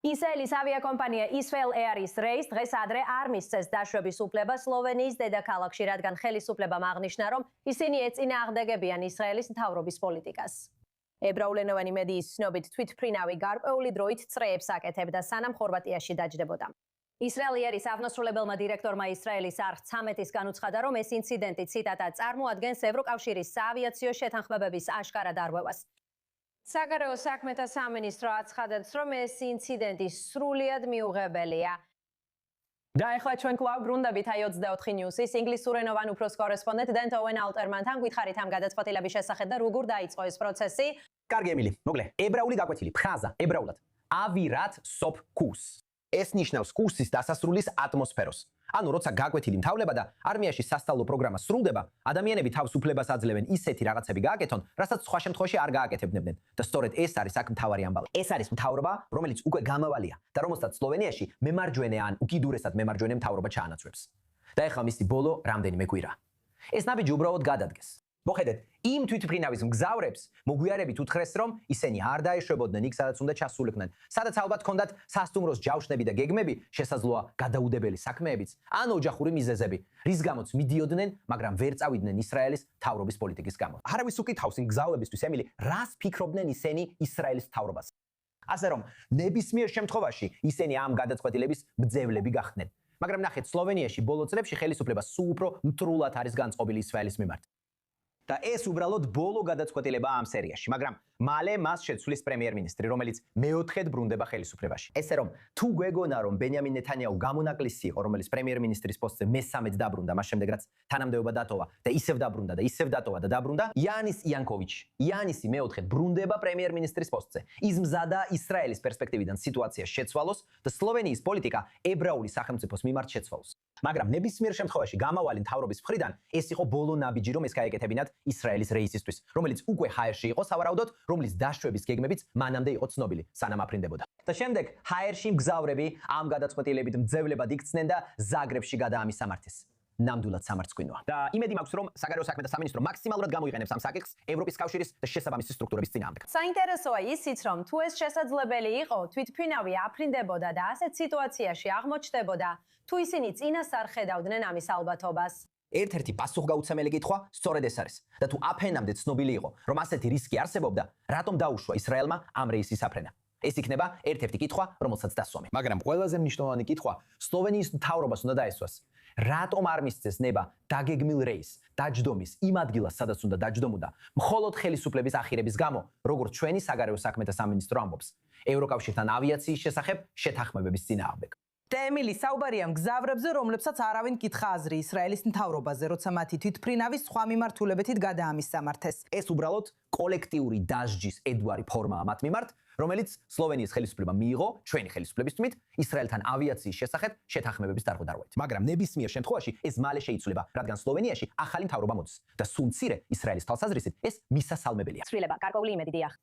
ისრაელის ავიაკომპანია Israel Air-ის რეისს დღეს ადრე არ მისცეს დაშვების უფლება სლოვენიის დედაქალაქში, რადგან ხელისუფლებამ აღნიშნა, რომ ისინი ეწინააღმდეგებიან ისრაელის მთავრობის პოლიტიკას. ებრაულენოვანი მედიის ცნობით, თვითმფრინავი გარკვეული დროით წრეებს აკეთებდა, სანამ ხორვატიაში დაჯდებოდა. Israel Air-ის აღმასრულებელმა დირექტორმა ისრაელის არხ 13-ის განუცხადა, რომ ეს ინციდენტი, ციტატა, წარმოადგენს ევროკავშირის საავიაციო შეთანხმებების აშკარა დარღვევას. საგარეო საქმეთა სამინისტრო აცხადებს, რომ ეს ინციდენტი სრულიად მიუღებელია. და ახლა ჩვენ კვლავ ბრუნდებით i24 News-ის ინგლისურენოვან უფროს კორესპონდენტ დენ ოუენ ალტერმანთან გვითხარით ამ გადაწყვეტილების შესახებ და როგორ დაიწყო ეს პროცესი. კარგი ემილი, მოკლე, ებრაული გაკვეთილი, ფრაზა, ებრაულად. ავირათ სოფ კურს. ეს ნიშნავს კურსის დასასრულის ატმოსფეროს. ანუ როცა გაკვეთილი მთავრდება და არმიაში სასწავლო პროგრამა სრულდება, ადამიანები თავს უფლებას აძლევენ ისეთი რაღაცები გააკეთონ, რასაც სხვა შემთხვევაში არ გააკეთებდნენ. და სწორედ ეს არის აქ მთავარი ამბავი. ეს არის მთავრობა, რომელიც უკვე გამავალია და რომელსაც სლოვენიაში მემარჯვენე ან უკიდურესად მემარჯვენე მთავრობა ჩაანაცვლებს. და ეხლა მისი ბოლო რამდენიმე კვირა. ეს ნაბიჯი უბრალოდ გადადგეს. მოხედეთ, იმ თვითმფრინავის მგზავრებს მოგვიარებით უთხრეს, რომ ისინი არ დაეშვებოდნენ იქ, სადაც უნდა ჩასულიყვნენ, სადაც ალბათ ჰქონდათ სასტუმროს ჯავშნები და გეგმები, შესაძლოა გადაუდებელი საქმეებიც, ან ოჯახური მიზეზები, რის გამოც მიდიოდნენ, მაგრამ ვერ წავიდნენ ისრაელის მთავრობის პოლიტიკის გამო. არავის უკითხავს იმ მგზავრებისთვის, ემილი, რას ფიქრობდნენ ისინი ისრაელის მთავრობას. ასე რომ, ნებისმიერ შემთხვევაში ისინი ამ გადაწყვეტილების მძევლები გახდნენ. მაგრამ ნახეთ, სლოვენიაში ბოლო წლებში ხელისუფლება სულ უფრო მტრულად არის განწყობილი ისრაელის მიმართ. და ეს უბრალოდ ბოლო გადაწყვეტილებაა ამ სერიაში, მაგრამ მალე მას შეცვლის პრემიერ-მინისტრი, რომელიც მეოთხედ ბრუნდება ხელისუფლებაში. ესე რომ, თუ გვეგონა, რომ ბენიამინ ნეთანიაჰუ გამონაკლისი იყო, რომელიც პრემიერ-მინისტრის პოსტზე მესამედ დაბრუნდა, მას შემდეგ რაც თანამდებობა დატოვა და ისევ დაბრუნდა და ისევ დატოვა და დაბრუნდა, იანის იანკოვიჩი, იანისი მეოთხედ ბრუნდება პრემიერ-მინისტრის პოსტზე. ის მზადა ისრაელის პერსპექტივიდან სიტუაცია შეცვალოს და სლოვენიის პოლიტიკა ებრაული სახელმწიფოს მიმართ შეცვალოს. მაგრამ ნებისმიერ შემთხვევაში გამავალი მთავრობის მხრიდან ეს იყო ბოლო ნაბიჯი, რომ ეს გაეკეთებინათ ისრაელის რეისისთვის, რომელიც უკვე ჰაერში იყო სავარაუდოდ, რომლის დაშვების გეგმებიც მანამდე იყო ცნობილი, სანამ აფრინდებოდა. და შემდეგ ჰაერში მგზავრები ამ გადაწყვეტილებით მძევლებად იქცნენ და ზაგრებში გადაამისამართეს. ნამდვილად სამარცხვინოა. და იმედი მაქვს, რომ საგარეო საქმეთა სამინისტრო მაქსიმალურად გამოიყენებს ამ საკითხს ევროპის კავშირის და შესაბამისი სტრუქტურების წინააღმდეგ. საინტერესოა ისიც, რომ თუ ეს შესაძლებელი იყო, თვითმფრინავი აფრინდებოდა და ასეთ სიტუაციაში აღმოჩნდებოდა, თუ ისინი წინასწარ ხედავდნენ ამის ალბათობას. ერთ-ერთი პასუხგაუცემელი კითხვა სწორედ ეს არის. და თუ აფრენამდე ცნობილი იყო, რომ ასეთი რისკი არსებობდა, რატომ დაუშვა ისრაელმა ამ რეისის აფრენა? ეს იქნება ერთ-ერთი კითხვა, რომელსაც დასვამი. მაგრამ ყველაზე მნიშვნელოვანი კითხვა სლოვენიის მთავრობას უნდა დაესვას. რატომ არ მისცეს ნება დაგეგმილ რეისს, დაჯდომის იმ ადგილას, სადაც უნდა დაჯდომოდა, მხოლოდ ხელისუფლების ახირების გამო, როგორც ჩვენი საგარეო საქმეთა სამინისტრო ამბობს, ევროკავშირთან ავიაციის შესახებ შეთანხმებების წინააღმდეგ. და ემილი, საუბარია მგზავრებზე, რომლებსაც არავინ კითხა აზრი ისრაელის მთავრობაზე, როცა მათი თვითმფრინავი სხვა მიმართულებებით გადაამისამართეს. ეს უბრალოდ კოლექტიური დასჯის ედვარი ფორმაა მათ მიმართ, რომელიც სლოვენიის ხელისუფლებამ მიიღო ჩვენი ხელისუფლების თქმით ისრაელთან ავიაციის შესახებ შეთანხმებების დარღვევით. მაგრამ ნებისმიერ შემთხვევაში ეს მალე შეიცვლება, რადგან სლოვენიაში ახალი მთავრობა მოდის და სულ მცირე ისრაელის თვალსაზრისით ეს მისასალმებელია. ცვლილება, გარკვეული იმედი, დიახ.